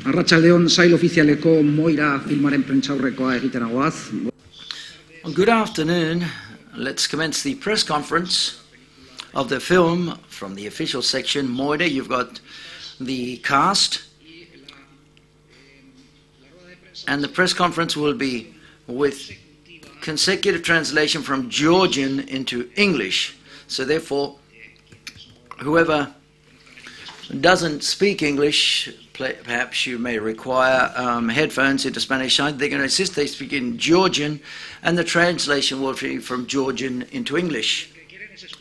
Arratsaldeon sail ofizialeko Moira filmaren prentsaurrekoa egiten agoaz. Good afternoon. Let's commence the press conference of the film from the official section. Moira, you've got the cast. And the press conference will be with consecutive translation from Georgian into English. So therefore, whoever doesn't speak English, perhaps you may require headphones into Spanish side. They're going to insist they speak in Georgian, and the translation will be from Georgian into English.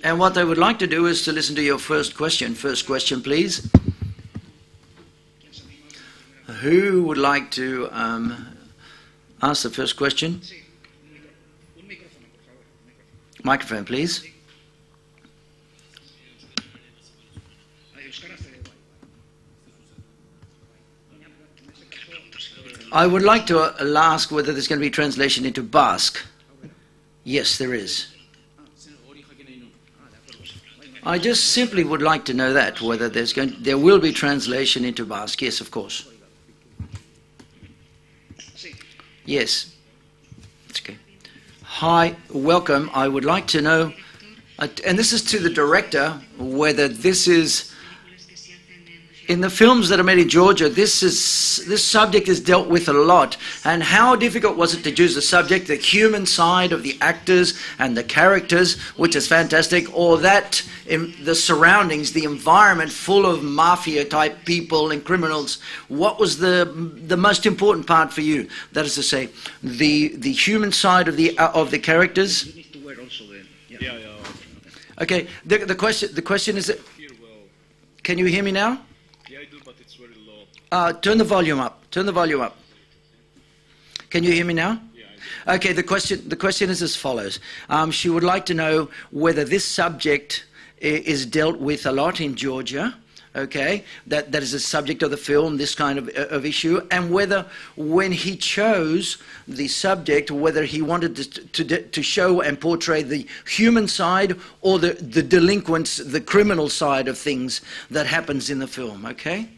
And what they would like to do is to listen to your first question. First question, please. Who would like to ask the first question? Microphone, please. I would like to ask whether there's going to be translation into Basque. Yes, there is. I just simply would like to know that, whether there will be translation into Basque. Yes, of course. Yes. It's okay. Hi, welcome. I would like to know, and this is to the director, whether this is, in the films that are made in Georgia, this subject is dealt with a lot. And how difficult was it to choose the subject, the human side of the actors and the characters, which is fantastic, or that in the surroundings, the environment full of mafia-type people and criminals? What was the most important part for you? That is to say, the human side of the characters. Okay. The question is, can you hear me now? Turn the volume up. Turn the volume up. Can you hear me now? Yeah, okay, the question is as follows. She would like to know whether this subject is dealt with a lot in Georgia, okay? That is the subject of the film, this kind of issue, and whether when he chose the subject, whether he wanted to show and portray the human side or the delinquents, the criminal side of things that happens in the film, okay?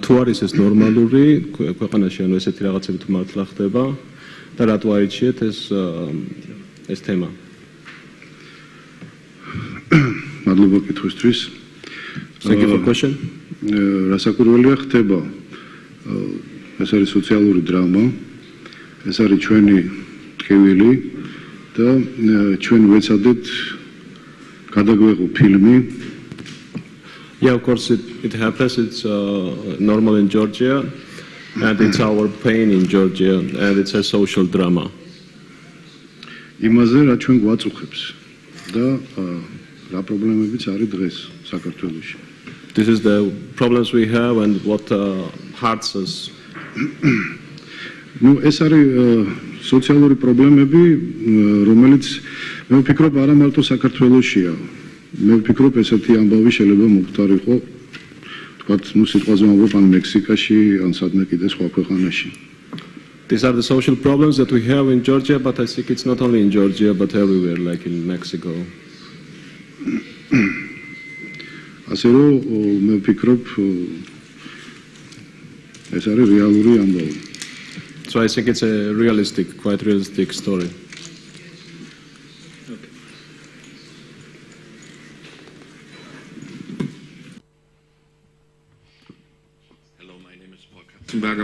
თუ არის ეს ნორმალური ქვეყანაში ანუ ესეთი რაღაცები თუ მართლა ხდება და რატო აიჩიეთ ეს თემა? მადლობა კითხვისთვის. Thank you for question. რასაკვირველია ხდება ეს არის სოციალური დრამა, ეს არის ჩვენი ტკივილი და ჩვენ ვეცადეთ გადაგვეღო ფილმი. Yeah, of course it happens. It's normal in Georgia, and it's our pain in Georgia, and it's a social drama. იმაზე რა ჩვენ გვაწუხებს და რა პრობლემებიც არის დღეს საქართველოში. This is the problems we have and what hurts us. ნუ ეს არის სოციალური პრობლემები, რომელიც მე ვფიქრობ არა მარტო საქართველოშია. მე ვფიქრობ ესეთი ამბავი შეიძლება მოგვთარიყო თქვათ ნუ სიტყვაზე ვამბობ ან მექსიკაში ან სადმე კიდე სხვა ქვეყანაში. These are the social problems that we have in Georgia, but I think it's not only in Georgia but everywhere, like in Mexico. ასე რომ მე ვფიქრობ ეს არის რეალური ამბავი. So I think it's a quite realistic story.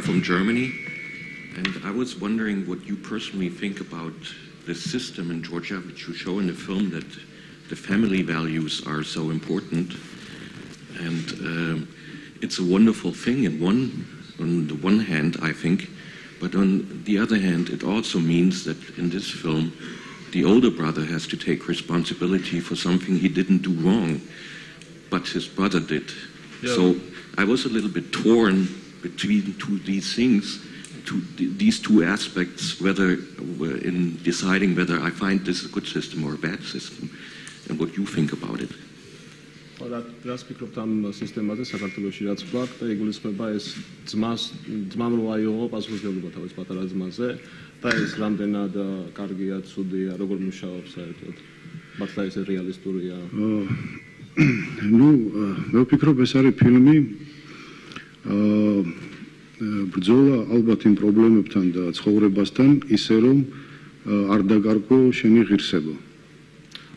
From Germany, and I was wondering what you personally think about the system in Georgia, which you show in the film, that the family values are so important, and it's a wonderful thing on the one hand, I think, but on the other hand, it also means that in this film, the older brother has to take responsibility for something he didn't do wrong, but his brother did. Yeah. So I was a little bit torn between these two aspects, whether in deciding whether I find this a good system or a bad system, and what you think about it. რას ფიქრობთ ამ სისტემაზე საქართველოში, რაც გვაქვს და იგულისხმება ეს ძმამ რო აიღო პასუხისმგებლობა თავის პატარა ძმაზე და ეს რამდენად კარგია, ცუდია, როგორ მუშაობს საერთოდ? მართლა ეს რეალისტურია? ну, მე ვფიქრობ ეს არის ფილმი ბრძოლა ალბათ იმ პრობლემებთან და ცხოვრებასთან ისე რომ არ დაგარგო შენი ღირსება.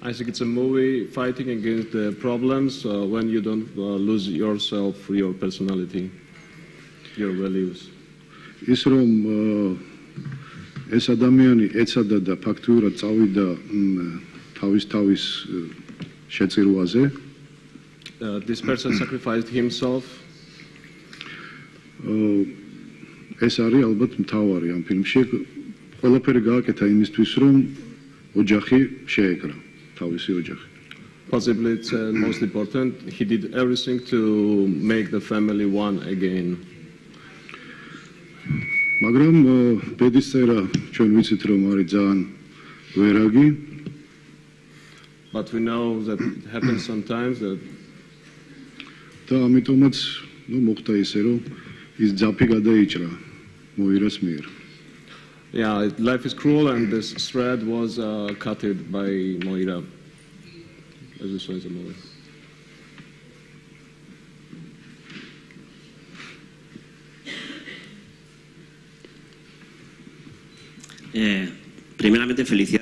I think it's a movie fighting against the problems when you don't lose yourself, your personality, your values. ის რომ ეს ადამიანი ეცადა და ფაქტიურად წავიდა თავის შეწირვაზე. This person sacrificed himself. ეს არის ალბათ მთავარი ამ ფილმში. ყველაფერი გააკეთა იმისთვის რომ ოჯახი შეეკრა, თავისი ოჯახი. Possibly it's most important. He did everything to make the family one again. მაგრამ ბედის წერა ჩვენ ვიცით რომ არის ძალიან ვერაგი. But we know that it happens sometimes that და ამიტომაც ნუ მოხდა ისე რომ ის ძაფი გადაიჭრა მოირას მიერ. yeah, life is cruel and this thread was cutted by Moira, as we saw in the movie.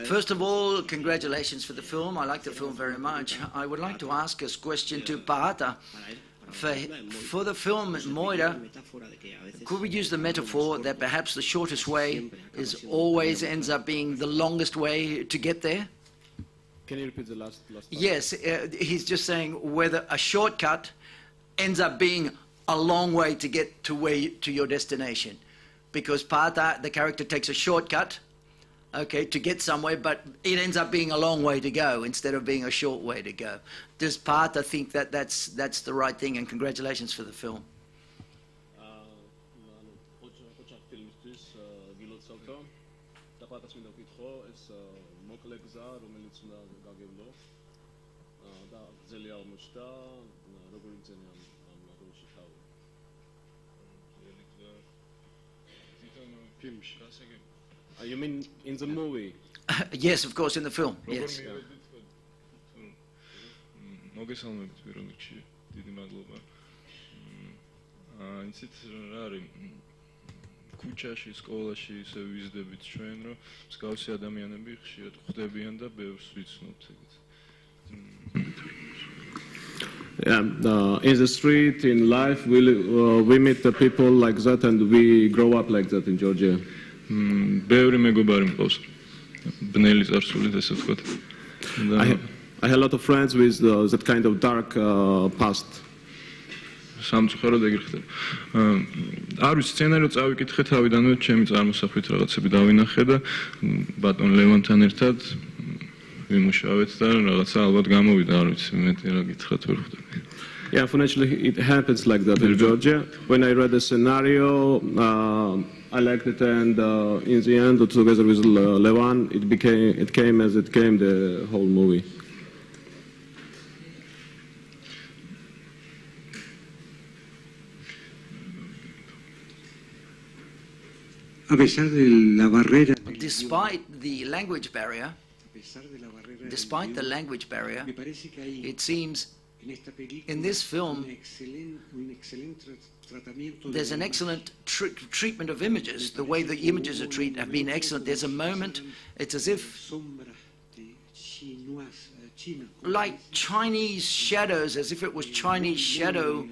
First of all, congratulations for the film. I like the film very much. I would like to ask a question to Pahata. For the film Moira, could we use the metaphor that perhaps the shortest way is always ends up being the longest way to get there? Can you repeat the last part? Yes, he's just saying whether a shortcut ends up being a long way to get to your destination. Because Pahata, the character, takes a shortcut, okay, to get somewhere, but it ends up being a long way to go instead of being a short way to go. Does Pahata think that that's the right thing? And congratulations for the film. You mean in the movie? Yes, of course, in the film. Yes. მოგესალმებით პირველ რიგში, დიდი მადლობა. იცით რა არის ქუჩაში, სკოლაში ისე ვიზდებით ჩვენ, რომ მსგავსი ადამიანები ხშირად ხვდებიან და ბევრს ვიცნობთ ეგეთ. Yeah, in the street, in life, we meet the people like that and we grow up like that in Georgia. ბევრი მეგობარი მყავს. ბნელი წარსულით ესე ვთქვათ. I have a lot of friends with that kind of dark past. სამწუხაროდ ეგრე ხდება. არ ვიცი, სცენარო წავიკითხე თავიდანვე, ჩემი წარმოსახვით რაღაცები დავინახე და ბატონ ლევანთან ერთად ვიმუშავეთ და რაღაცა ალბათ გამოვიდა, არ ვიცი, მეტი რა გითხრათ ვერ ხვდები. Yeah, unfortunately, it happens like that in Georgia. When I read the scenario, I liked it, and in the end, together with Levan, it came as it came, the whole movie. Despite the language barrier, it seems in this film there's an excellent treatment of images. The way the images are treated have been excellent. There's a moment, it's as if like Chinese shadows, as if it was Chinese shadow,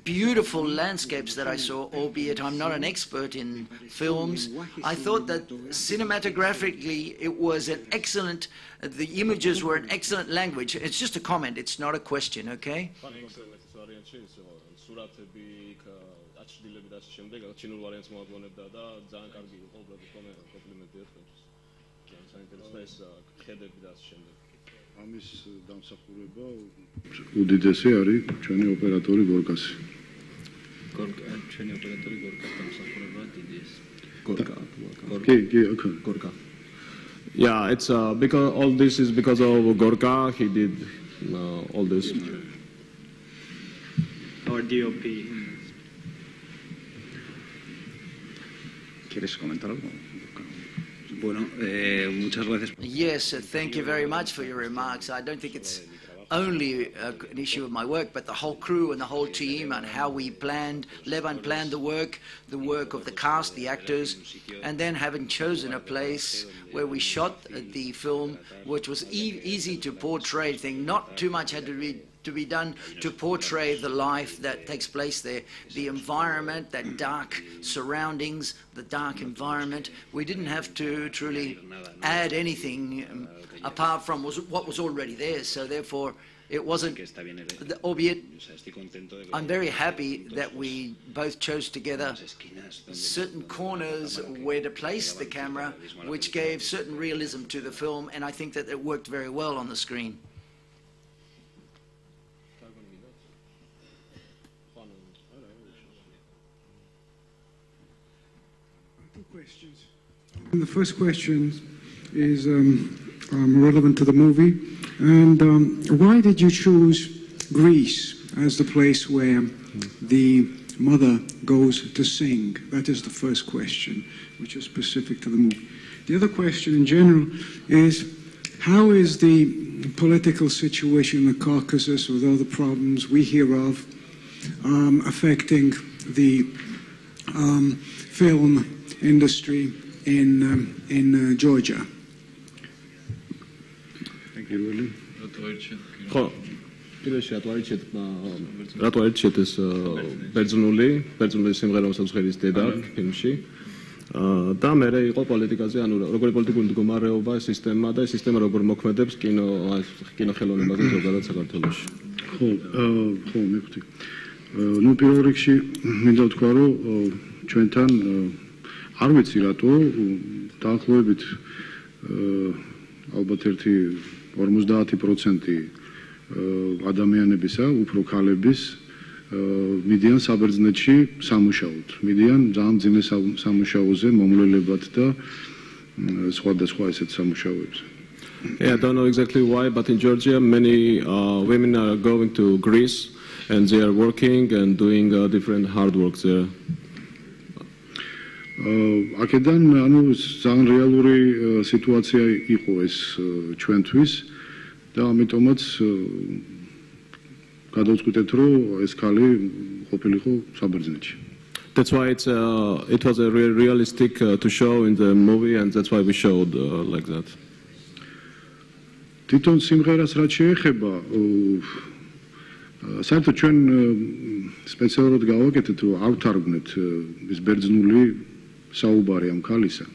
beautiful landscapes that I saw, albeit I'm not an expert in films. I thought that cinematographically it was an excellent, the images were an excellent language. It's just a comment, it's not a question, okay? ამის დამსახურება უდიდესი არის ჩვენი ოპერატორი გორკასი. ჩვენი ოპერატორი გორკას დამსახურება დიდი ეს. Gorka. Yeah, it's because all this is because of Gorka. He did all this. Our DOP. ¿Quieres comentar algo? Bueno, muchas gracias. Yes, thank you very much for your remarks. I don't think it's only an issue of my work, but the whole crew and the whole team and how we planned. Levan planned the work of the cast, the actors, and then having chosen a place where we shot the film, which was easy to portray. Not too much had to be done to portray the life that takes place there, the environment, that dark surroundings, the dark environment. We didn't have to truly add anything apart from what was already there. So therefore, it wasn't, albeit I'm very happy that we both chose together certain corners where to place the camera, which gave certain realism to the film, and I think that it worked very well on the screen. Two questions. And the first question is relevant to the movie. And why did you choose Greece as the place where the mother goes to sing? That is the first question, which is specific to the movie. The other question in general is, how is the political situation in the Caucasus, with all the problems we hear of, affecting the film industry in Georgia? ხო, პირველში რატო აირჩიეთ ეს ბერძნული სიმღერა, რომელსაც ხედის დედა ფილმში. და მერე იყო პოლიტიკაზე, ანუ როგორი პოლიტიკური მდგომარეობა, სისტემა და სისტემა როგორ მოქმედებს კინოხელოვნებაზე ზოგადად საქართველოში. ხო, მივხვდი. ნუ პირველ რიგში მინდა ვთქვა, რომ ჩვენთან არ ვიცი რატო დაახლოებით ალბათ ერთი 50% ადამიანებისა, უფრო ქალების მიდიან საბერძნეთში სამუშაოდ. მიდიან ძალიან ძიმე სამუშაოზე, მომლელებად და სხვადასხვა ესეთ სამუშაოებზე. Yeah, I don't know exactly why, but in Georgia many women are going to Greece and they are working and doing different hard work there. აქედან ანუ ძალიან რეალური სიტუაცია იყო ეს ჩვენთვის და ამიტომაც გადავწყვიტეთ რომ ეს ქალი ყოფილიყო საბერძნეთში. That's why it was a realistic to show in the movie, and that's why we showed like that. თვითონ სიმღერას რაც შეეხება საერთოდ ჩვენ სპეციალურად გავაკეთეთ რომ ავთარგმნეთ ეს ბერძნული საუბარი ამ ქალისა.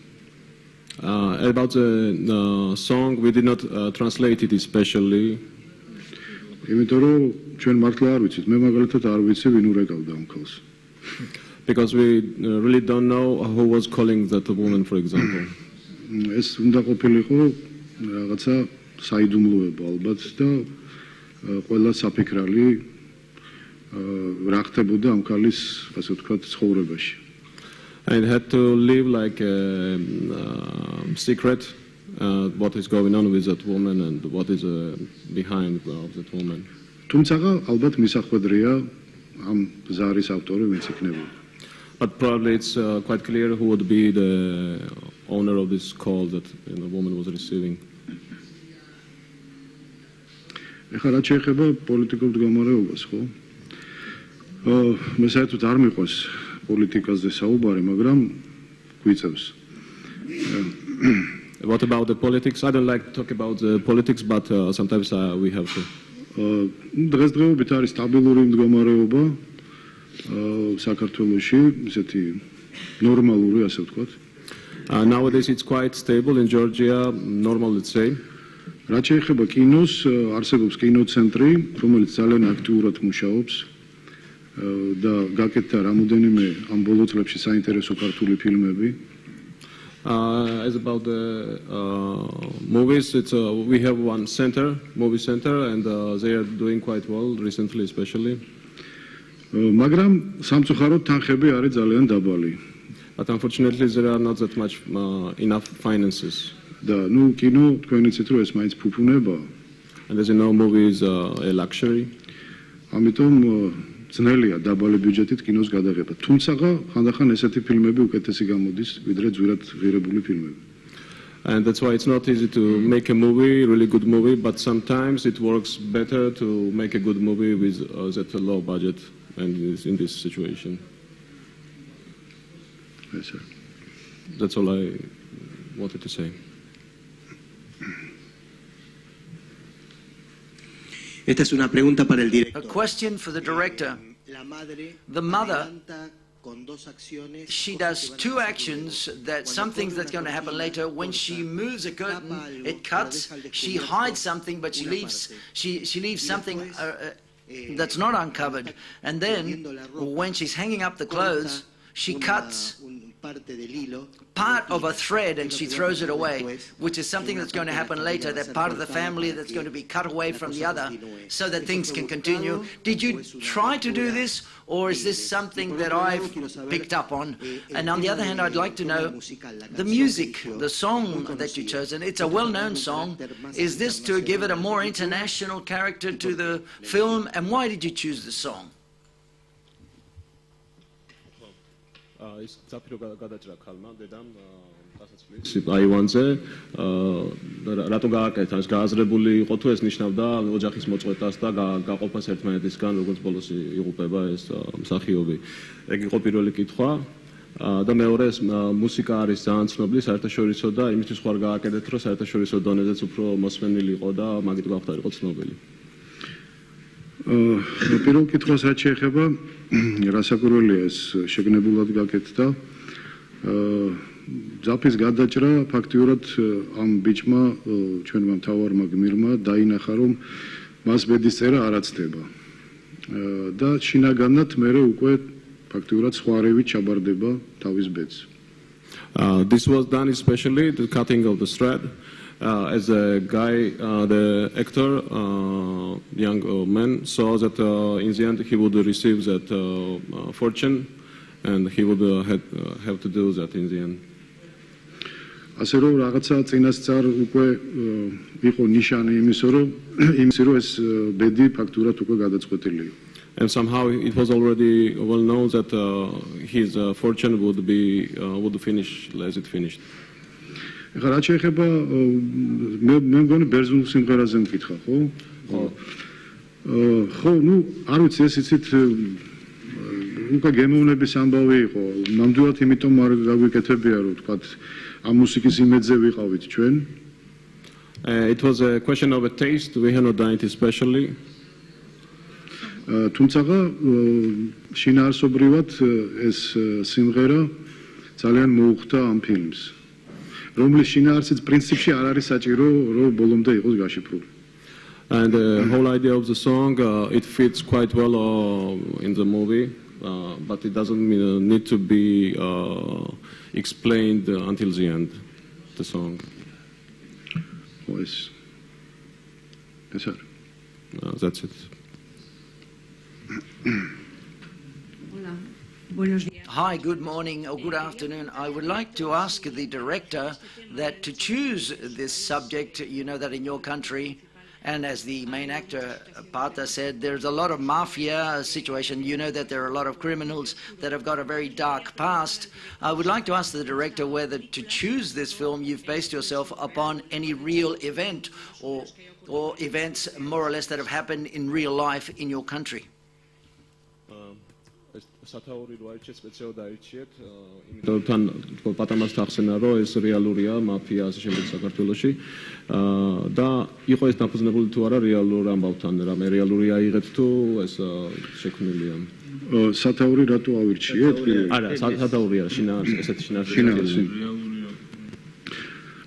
About the song, we did not translate it especially. იმიტომ რომ ჩვენ მართლა არ ვიცით, მე მაგალითად არ ვიცი ვინ ურეკავდა ამ ქალს. Because we really don't know who was calling that woman, for example. ეს უნდა ყოფილიყო რაღაცა საიდუმლოება ალბათ და ყველა საფიქრალი რა ხდებოდა ამ ქალის, ასე ვთქვათ, ცხოვრებაში. And had to live like a secret what is going on with that woman and what is behind of that woman. თუმცა ალბათ მისახვედრია ამ ზარის ავტორი ვინც იქნებოდა. But probably it's quite clear who would be the owner of this call that the woman was receiving. ეხლა რაც შეეხება პოლიტიკურ მდგომარეობას, ხო? მე საერთოდ არ მიყვარს პოლიტიკაზე საუბარი, მაგრამ გვიწევს. What about the politics? I don't like to talk about the politics, but sometimes we have to. დღესდღეობით არის სტაბილური მდგომარეობა საქართველოში, ისეთი ნორმალური, ასე ვთქვათ. Nowadays it's quite stable in Georgia, normal, let's say. რაც შეეხება კინოს, არსებობს კინოცენტრი, რომელიც ძალიან აქტიურად მუშაობს და გაკეთდა რამოდენიმე ამ ბოლო წლებში საინტერესო ქართული ფილმები. As about the movies, we have one movie center, and they are doing quite well recently, especially. მაგრამ სამწუხაროდ თანხები არის ძალიან დაბალი. But unfortunately, there are not that much enough finances. და ნუ კინო თქვენ იცით რომ ეს მაინც ფუფუნება. And as you know, movie is a luxury. ამიტომ ძნელია დაბალი ბიუჯეტით კინოს გადაღება. თუმცა ხანდახან ესეთი ფილმები უკეთესი გამოდის, ვიდრე ძვირად ღირებული ფილმები. And that's why it's not easy to make a movie, really good movie, but sometimes it works better to make a good movie with at a low budget and in this situation. Yes, sir. That's all I wanted to say. Esta es una pregunta para el A director. question for the director. La madre The mother, adelanta con dos acciones she cosas does que van a two pasar actions luego. that Cuando something's pone that's una going to happen cortina, later. When corta, she moves a curtain, tapa algo, it pero cuts. deja al She descubierto hides something, but she una leaves parte. she leaves Y something después, that's not uncovered. And then tendiendo la ropa, when she's hanging up the corta clothes, she una- cuts un parte del hilo, part of a cortina. thread and Es lo she que va a throws it pasar away, después, which is something que una that's going to parte de happen la later, familia va a that ser part of the cortada family para that's que going to be cut away la from the cosa other continúe. so that ¿Esto things fue can buscado continue. Did o you es una try to do aventura this, or is this libre? something Y por that otro lado, I've quiero saber, picked up on? el And on the tema other hand, I'd like to el tema know musical, la the canción music, que eligió, the song muy that you conocida. chose, and it's a well-known song. Is this to give it a more international character to the film, and why did you choose the song? ის ზაფირო გადაჭრა ქალმა დედამ დასაცვლის აივანზე რატო გააკეთა ეს გააზრებული იყო თუ ეს ნიშნავდა ოჯახის მოწყვეტას და გაყოფას ერთმანეთისგან როგორც ბოლოს იღუპება ეს მსახიობი ეგ იყო პირველი კითხვა და მეორე ეს მუსიკა არის ძალიან ცნობილი საერთაშორისო და იმისთვის ხوار გააკეთეთ რომ საერთაშორისო დონეზეც უფრო მოსმენილი იყო და მაგით გავხდარიყო ცნობილი პირველ კითხვას რაც შეეხება რასაკვირველია ეს შეგნებულად გაკეთდა ზაფის გადაჭრა ფაქტიურად ამ ბიჭმა ჩვენმა მთავარმა გმირმა დაინახა რომ მას ბედისწერა არ აცდება და შინაგანად მერე უკვე ფაქტიურად სხვარივით ჩაბარდება თავის ბედს This was done especially the cutting of the thread as a guy, the actor, young man, saw that in the end he would receive that fortune and he would have to do that in the end. ასე რომ რაღაცა წინასწარ უკვე იყო ნიშანი იმისა რომ ეს ბედი ფაქტურად უკვე გადაწყვეტილი იყო. And somehow it was already well known that his fortune would finish as it finished. ეხლა რაც შეეხება მე მგონი ბერძნულ სიმღერაზე მკითხა, ხო? ხო, ნუ არ ვიცი, ეს იცით უკვე გემოვნების ამბავი იყო. ნამდვილად იმიტომ არ გაგვიკეთებია, რომ თქვათ ამ მუსიკის იმედზე ვიყავით ჩვენ. It was a question of a taste. We had not done it especially. თუმცა შინაარსობრივად ეს სიმღერა ძალიან მოუხდა ამ ფილმს. რომლის შინაარსიც პრინციპში არ არის საჭირო რომ ბოლომდე იყოს გაშიფრული. And the whole idea of the song it fits quite well in the movie, but it doesn't need to be explained until the end. The song. Yes. Yes, sir. That's it. Hola. Buenos días. Hi, good morning or good afternoon. I would like to ask the director that to choose this subject, you know that in your country, and as the main actor, Pata, said, there's a lot of mafia situation. You know that there are a lot of criminals that have got a very dark past. I would like to ask the director whether to choose this film, you've based yourself upon any real event or events more or less that have happened in real life in your country. სათაური რო აირჩიეთ სპეციალურად აირჩიეთ იმიტომ თან თქო პატამას ახსენა რომ ეს რეალურია მაფია ასე შემდეგ საქართველოში და იყო ეს დაფუძნებული თუ არა რეალურ ამბავთან რამე რეალური აიღეთ თუ ეს შექმნილია სათაური რატო ავირჩიეთ არა სათაური არა შინაარსი ესეთი შინაარსი რეალურია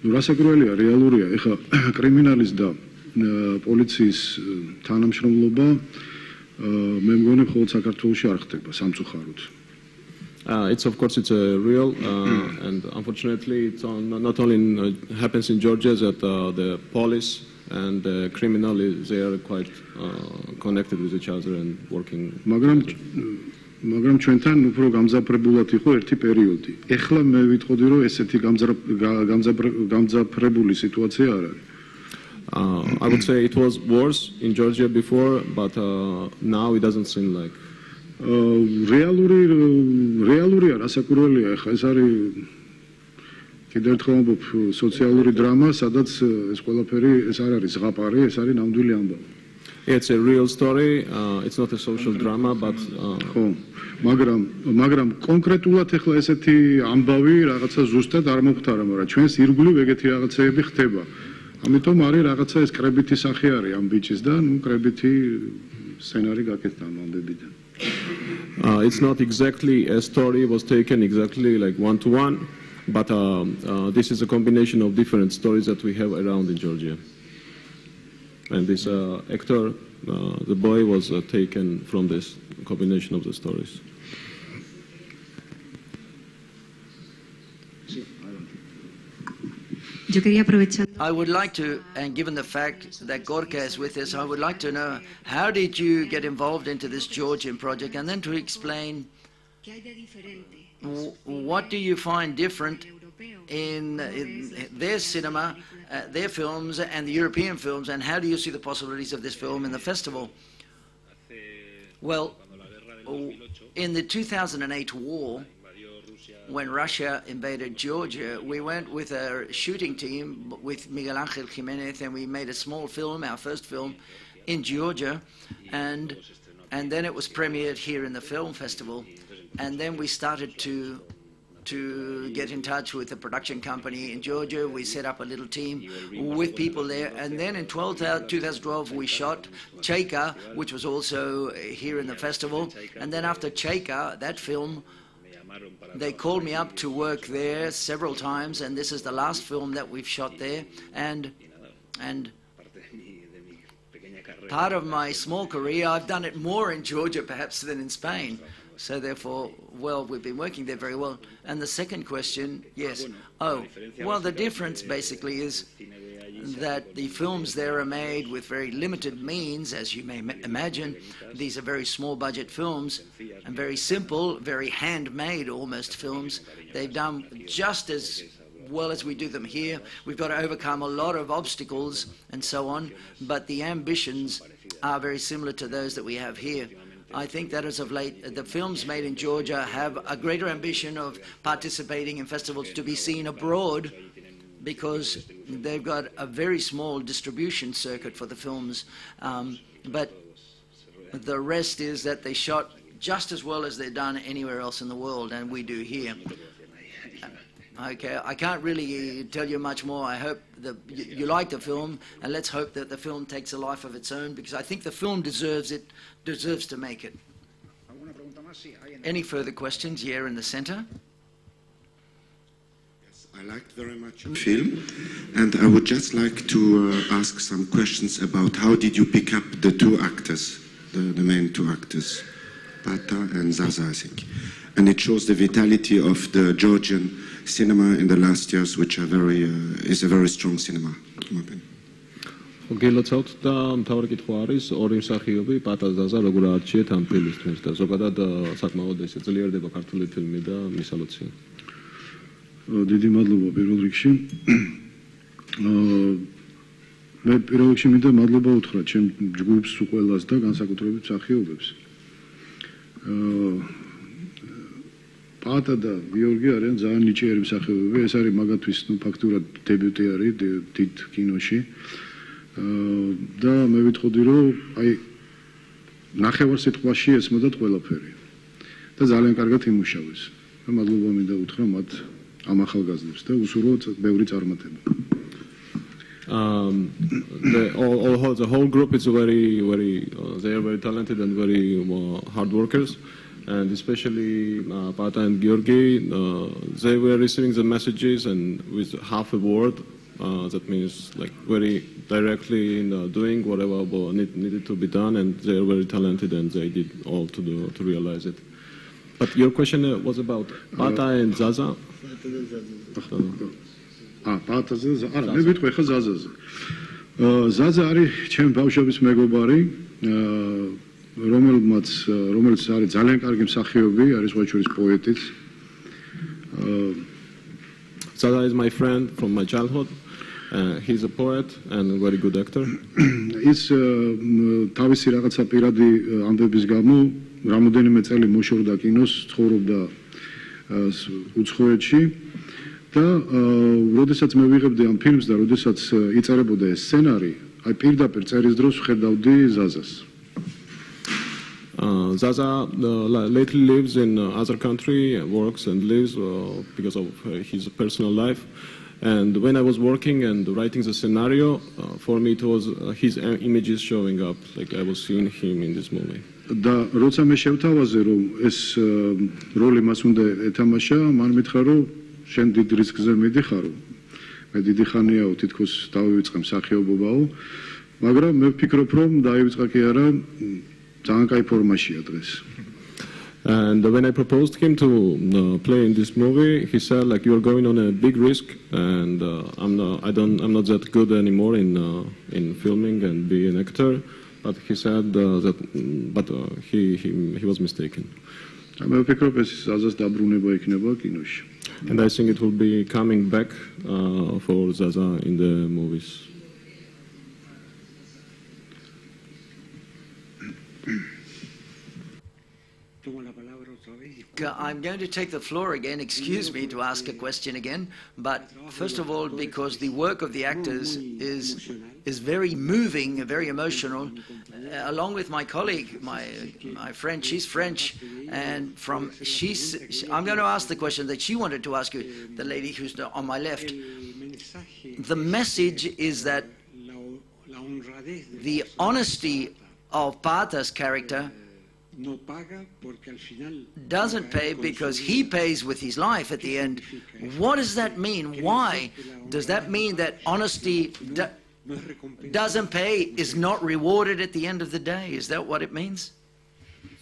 ნუ რასაკვირველია რეალურია ეხა კრიმინალის და პოლიციის თანამშრომლობა მე მგონი მხოლოდ საქართველოში არ ხდება სამწუხაროდ. It's of course it's a real and unfortunately it's not only happens in Georgia that the police and the criminal they are quite connected with each other and working. მაგრამ ჩვენთან უფრო გამძაფრებულად იყო ერთი პერიოდი. ეხლა მე ვიტყოდი რომ ესეთი გამძაფრებული სიტუაცია არ არის. I would say it was worse in Georgia before, but now it doesn't seem like. რეალურია, რასაკვირველია, ეხლა ეს არის კიდევ ერთხელ ამბობ, სოციალური დრამა, სადაც ეს ყველაფერი ეს არ არის ზღაპარი, ეს არის ნამდვილი ამბავი. It's a real story. It's not a social drama, but ხო, მაგრამ კონკრეტულად ახლა ესეთი ამბავი რაღაცა ზუსტად არ მოხდარა, მაგრამ ჩვენს ირგვლივ ეგეთი რაღაცეები ხდება. ამიტომ არის რაღაცა ეს კრებითი სახე არის ამ ბიჭის და ნუ კრებითი სცენარი გაკეთდა ამ ამბებიდან. It's not exactly a story was taken exactly like one-to-one, but this is a combination of different stories that we have around in Georgia. And this actor, the boy, was taken from this combination of the stories. I would like to, and given the fact that Gorka is with us, I would like to know, how did you get involved into this Georgian project, and then to explain what do you find different in their cinema, their films, and the European films, and how do you see the possibilities of this film in the festival? Well, in the 2008 war, when Russia invaded Georgia, we went with a shooting team with Miguel Ángel Jiménez, and we made a small film, our first film, in Georgia, and then it was premiered here in the film festival, and then we started to get in touch with the production company in Georgia. We set up a little team with people there, and then in 2012 we shot Cheka, which was also here in the festival, and then after Cheka, that film, they called me up to work there several times, and this is the last film that we've shot there, and part of my small career, I've done it more in Georgia perhaps than in Spain. So therefore, well, we've been working there very well. And the second question, yes. Oh, well, the difference basically is that the films there are made with very limited means, as you may imagine. These are very small budget films and very simple, very handmade almost films. They've done just as well as we do them here. We've got to overcome a lot of obstacles and so on, but the ambitions are very similar to those that we have here. I think that as of late, the films made in Georgia have a greater ambition of participating in festivals to be seen abroad, because they've got a very small distribution circuit for the films. But the rest is that they shot just as well as they're done anywhere else in the world, and we do here. Okay, I can't really tell you much more. I hope that you like the film, and let's hope that the film takes a life of its own, because I think the film deserves to make it. Any further questions here in the center? Yes, I liked very much the film, and I would just like to ask some questions about how did you pick up the two actors, the main two actors, Pata and Zaza, I think. And it shows the vitality of the Georgian cinema in the last years, which are is a very strong cinema, in my opinion. გელოცავთ და მთავარი კითხვა არის ორი მსახიობი პატა ზაზა როგორ არჩიეთ ამ ფილმისთვის და ზოგადად საკმაოდ ესე ძლიერდება ქართული ფილმი და მისალოცი. დიდი მადლობა პირველ რიგში. მე პირველ რიგში მინდა მადლობა უთხრა ჩემ ჯგუფს უყველას და განსაკუთრებით მსახიობებს. პატა და გიორგი არიან ძალიან ნიჭიერი მსახიობები. ეს არის მაგათთვის ფაქტურად დებიუტი არის დიდ კინოში. და მე ვიტყოდი რომ აი ნახევარ სიტყვაში ესმოდათ ყველაფერი და ძალიან კარგად იმუშავეს. და მადლობა მინდა უთხრა მათ ამ ახალგაზრდებს და უსურვოთ ბევრი წარმატება. The whole group is very they are very talented and very hard workers, and especially Pata and Georgi, they were receiving the messages and with half a word. That means like very directly in doing whatever needed to be done, and they are very talented and they did all to realize it. But your question was about Pata and Zaza? Pata Zaza. არა, მე ვიტყვი ხა ზაზაზე. ზაზა არის ჩემი ბავშვობის მეგობარი, რომელიც არის ძალიან კარგი მსახიობი, არის სხვა შორის პოეტიც. Zaza is my friend from my childhood. He's a poet and a very good actor. ის თავისი რაღაცა პირადი ამბების გამო რამოდენიმე წელი მოშორდა კინოს, ცხოვრობდა უცხოეთში და როდესაც მე ვიღებდი ამ ფილმს და როდესაც იწერებოდა ეს სცენარი, აი პირდაპირ წერის დროს ვხედავდი ზაზას. Zaza lately lives in other country, works and lives because of his personal life. And when I was working and writing the scenario, for me it was his images showing up, like I was seeing him in this movie. და როცა მე შევთავაზე რომ ეს როლი მას უნდა ეთამაშა, მან მითხრა რომ შენ დიდ რისკზე მიდიხარო. მე დიდი ხანიაო თითქოს დავივიწყე მსახიობობაო, მაგრამ მე ვფიქრობ რომ დაივიწყა კი არა, ძალიან კაი ფორმაშია დღეს. And when I proposed him to play in this movie, he said like you're going on a big risk, and I'm not that good anymore in filming and being an actor. But he said he was mistaken. მე ვფიქრობ ეს ზაზას დაბრუნება იქნება კინოში. And I think it will be coming back for Zaza in the movies. I'm going to take the floor again, excuse me, to ask a question again, but first of all, because the work of the actors is very moving, very emotional, along with my colleague, my friend, she's French, and I'm going to ask the question that she wanted to ask you, the lady who's on my left. The message is that the honesty of Pata's character doesn't pay because he pays with his life at the end. What does that mean? Why? Does that mean that honesty doesn't pay, is not rewarded at the end of the day? Is that what it means?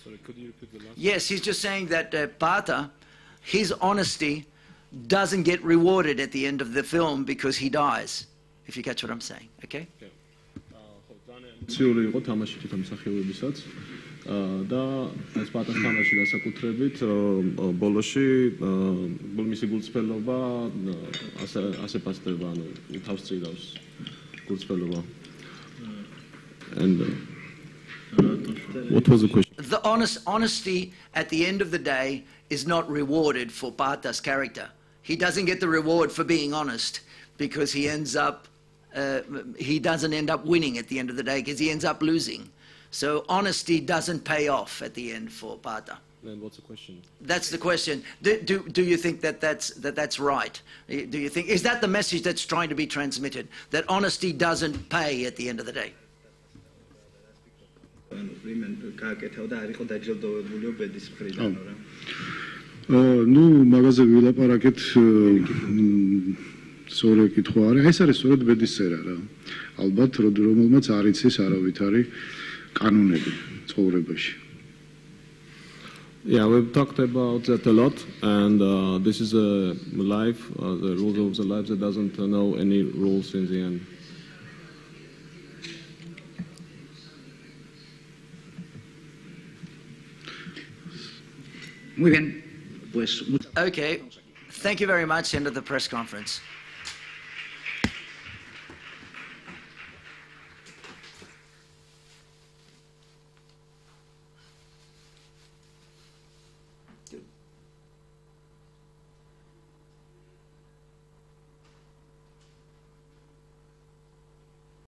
Sorry, could you repeat the last? Yes, he's just saying that Pata, his honesty doesn't get rewarded at the end of the film because he dies, if you catch what I'm saying, okay? და ეს პატას თამაში განსაკუთრებით ბოლოში მისი გულწრფელობა ასე პასდება, ანუ თავს წირავს გულწრფელობა. And what was the question? The honesty at the end of the day is not rewarded for Pata's character. He doesn't get the reward for being honest because he doesn't end up winning at the end of the day because he ends up losing. So honesty doesn't pay off at the end for Pata. Then what's the question? That's the question. Do you think that's right? Do you think, is that the message that's trying to be transmitted? That honesty doesn't pay at the end of the day? ნუ მაგაზე ვილაპარაკეთ სწორი კითხვა არის. ეს არის სწორედ ბედის წერა რა. ალბათ რომელმაც არ იცის არავითარი კანონები ცხოვრებაში. Yeah, we've talked about that a lot, and this is a life, the rules of the life that doesn't know any rules in the end. Muy bien. Pues, okay, thank you very much. End of the press conference.